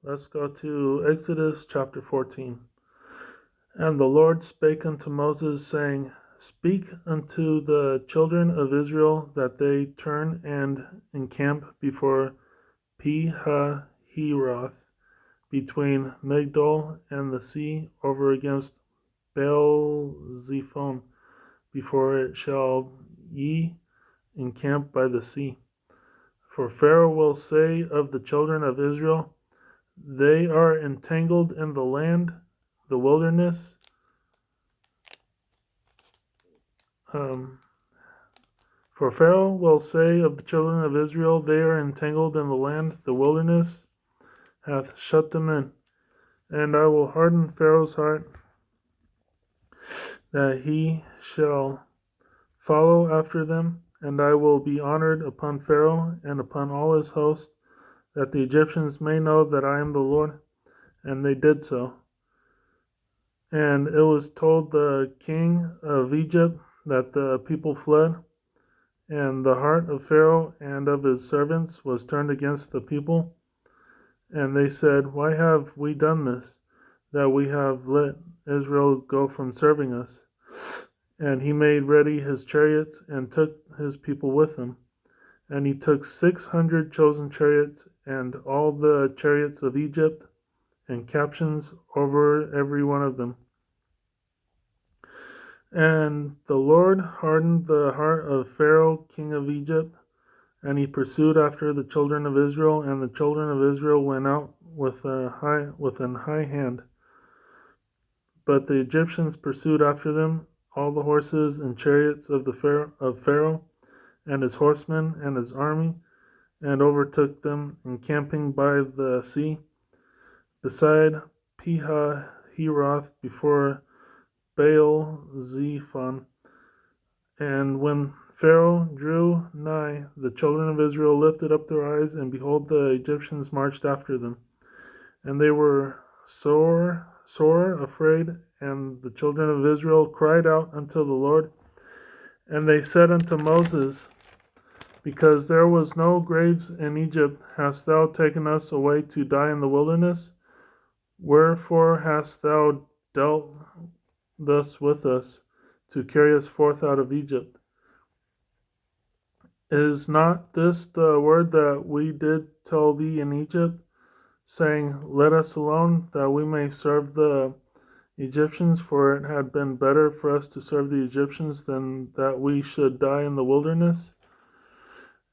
Let's go to Exodus chapter 14. And the Lord spake unto Moses, saying, Speak unto the children of Israel that they turn and encamp before Pi-hahiroth, between Migdol and the sea, over against Baal-zephon, before it shall ye encamp by the sea. For Pharaoh will say of the children of Israel, They are entangled in the land, the wilderness. For Pharaoh will say of the children of Israel, They are entangled in the land, the wilderness hath shut them in. And I will harden Pharaoh's heart, that he shall follow after them, and I will be honored upon Pharaoh and upon all his host, that the Egyptians may know that I am the Lord. And they did so. And it was told the king of Egypt that the people fled, and the heart of Pharaoh and of his servants was turned against the people. And they said, Why have we done this, that we have let Israel go from serving us? And he made ready his chariots and took his people with him. And he took 600 chosen chariots and all the chariots of Egypt, and captains over every one of them. And the Lord hardened the heart of Pharaoh, king of Egypt, and he pursued after the children of Israel, and the children of Israel went out with an high hand. But the Egyptians pursued after them all the horses and chariots of Pharaoh, and his horsemen and his army, and overtook them, encamping by the sea, beside Pi-hahiroth, before Baal-zephon. And when Pharaoh drew nigh, the children of Israel lifted up their eyes, and behold, the Egyptians marched after them. And they were sore afraid, and the children of Israel cried out unto the Lord. And they said unto Moses, Because there was no graves in Egypt, hast thou taken us away to die in the wilderness? Wherefore hast thou dealt thus with us, to carry us forth out of Egypt? Is not this the word that we did tell thee in Egypt, saying, Let us alone, that we may serve the Egyptians? For it had been better for us to serve the Egyptians than that we should die in the wilderness.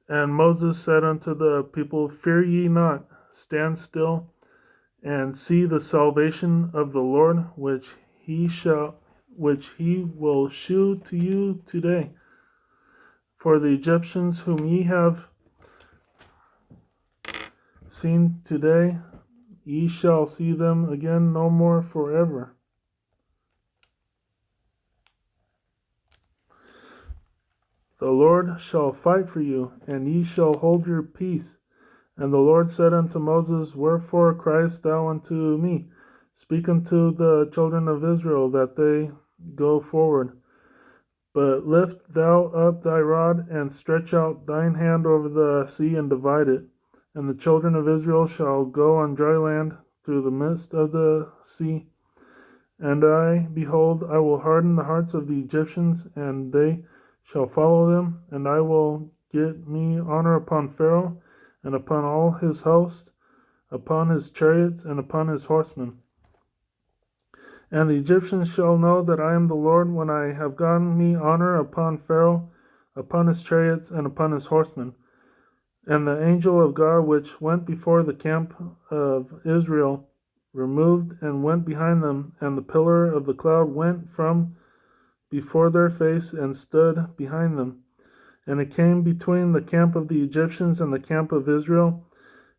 And Moses said unto the people, Fear ye not, stand still, and see the salvation of the Lord, which he will shew to you today. For the Egyptians whom ye have seen today, ye shall see them again no more forever. The Lord shall fight for you, and ye shall hold your peace. And the Lord said unto Moses, Wherefore criest thou unto me? Speak unto the children of Israel, that they go forward. But lift thou up thy rod, and stretch out thine hand over the sea, and divide it. And the children of Israel shall go on dry land through the midst of the sea. And behold, I will harden the hearts of the Egyptians, and they shall follow them. And I will get me honor upon Pharaoh, and upon all his host, upon his chariots, and upon his horsemen. And the Egyptians shall know that I am the Lord, when I have gotten me honor upon Pharaoh, upon his chariots, and upon his horsemen. And the angel of God, which went before the camp of Israel, removed and went behind them, and the pillar of the cloud went from before their face and stood behind them. And it came between the camp of the Egyptians and the camp of Israel,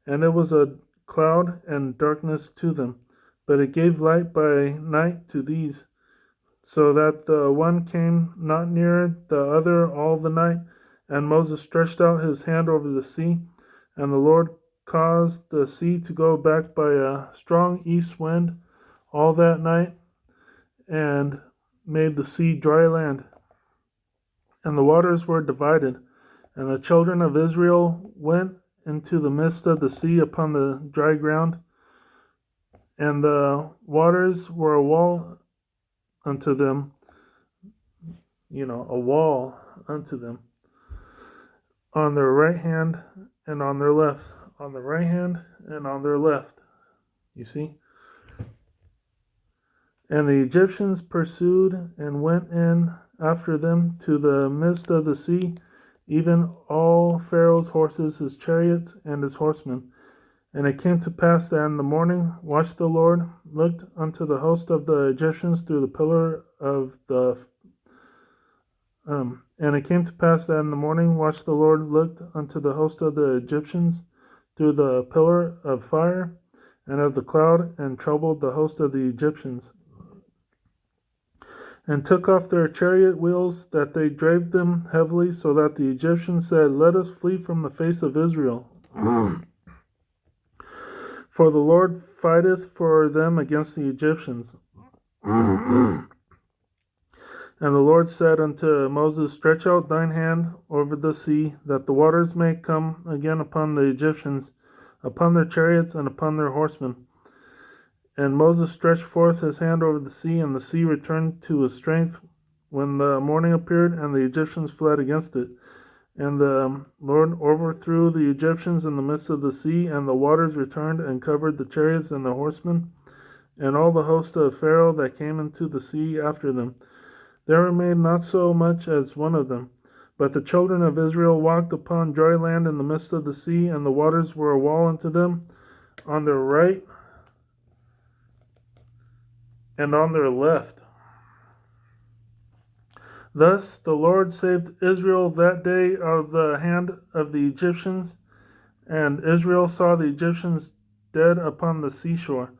and it was a cloud and darkness to them. But it gave light by night to these, so that the one came not near the other all the night. And Moses stretched out his hand over the sea, and the Lord caused the sea to go back by a strong east wind all that night, and made the sea dry land. And the waters were divided, and the children of Israel went into the midst of the sea upon the dry ground. and the waters were a wall unto them, a wall unto them, on their right hand and on their left, on the right hand and on their left. You see? And the Egyptians pursued and went in after them to the midst of the sea, even all Pharaoh's horses, his chariots, and his horsemen. And it came to pass that in the morning watched the Lord looked unto the host of the Egyptians through the pillar of the and it came to pass that in the morning watched the Lord looked unto the host of the Egyptians through the pillar of fire and of the cloud, and troubled the host of the Egyptians, and took off their chariot wheels, that they drave them heavily, so that the Egyptians said, Let us flee from the face of Israel. For the Lord fighteth for them against the Egyptians. And the Lord said unto Moses, Stretch out thine hand over the sea, that the waters may come again upon the Egyptians, upon their chariots, and upon their horsemen. And Moses stretched forth his hand over the sea, and the sea returned to his strength when the morning appeared, and the Egyptians fled against it. And the Lord overthrew the Egyptians in the midst of the sea, and the waters returned and covered the chariots and the horsemen, and all the host of Pharaoh that came into the sea after them. There remained not so much as one of them. But the children of Israel walked upon dry land in the midst of the sea, and the waters were a wall unto them on their right and on their left. Thus the Lord saved Israel that day out of the hand of the Egyptians, and Israel saw the Egyptians dead upon the seashore.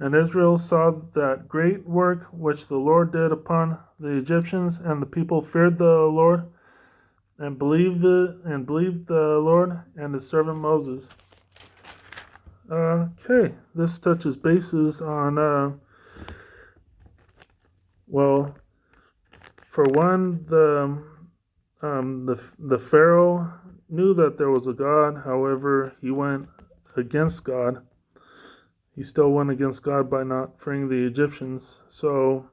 And Israel saw that great work which the Lord did upon the Egyptians, and the people feared the Lord, and believed the Lord and his servant Moses. Okay, this touches bases on for one, the Pharaoh knew that there was a God. However, he went against God. He still went against God by not freeing the Egyptians. So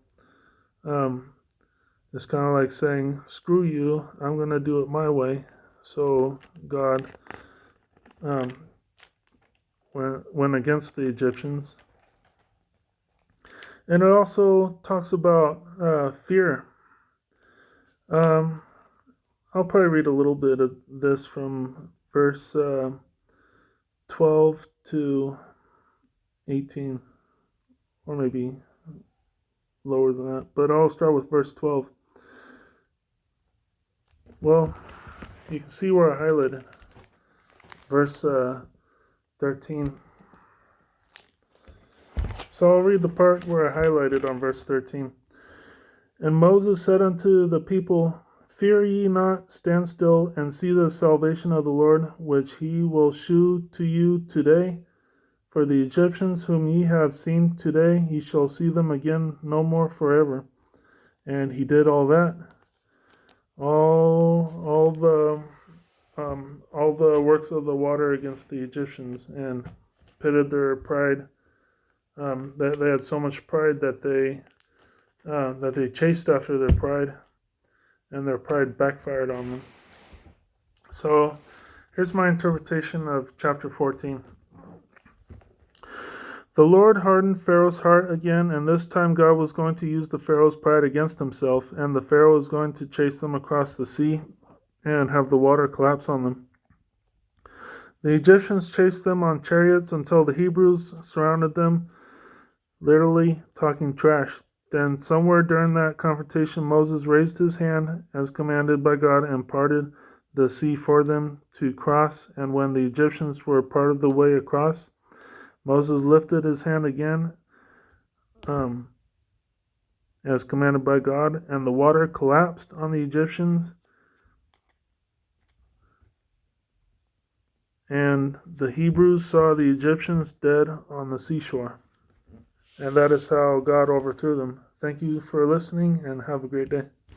it's kind of like saying, screw you, I'm going to do it my way. So God went against the Egyptians. And it also talks about fear. I'll probably read a little bit of this from verse 12 to 18, or maybe lower than that, but I'll start with verse 12. Well, you can see where I highlighted verse 13. So I'll read the part where I highlighted on verse 13. And Moses said unto the people, Fear ye not, stand still, and see the salvation of the Lord, which he will shew to you today. For the Egyptians whom ye have seen today, ye shall see them again no more forever. And he did all that. All the works of the water against the Egyptians, and pitted their pride. They had so much pride that they chased after their pride, and their pride backfired on them. So here's my interpretation of chapter 14. The Lord hardened Pharaoh's heart again, and this time God was going to use the Pharaoh's pride against himself, and the Pharaoh was going to chase them across the sea and have the water collapse on them. The Egyptians chased them on chariots until the Hebrews surrounded them, literally talking trash. Then somewhere during that confrontation, Moses raised his hand as commanded by God and parted the sea for them to cross, and when the Egyptians were part of the way across, Moses lifted his hand again as commanded by God, and the water collapsed on the Egyptians, and the Hebrews saw the Egyptians dead on the seashore. And that is how God overthrew them. Thank you for listening, and have a great day.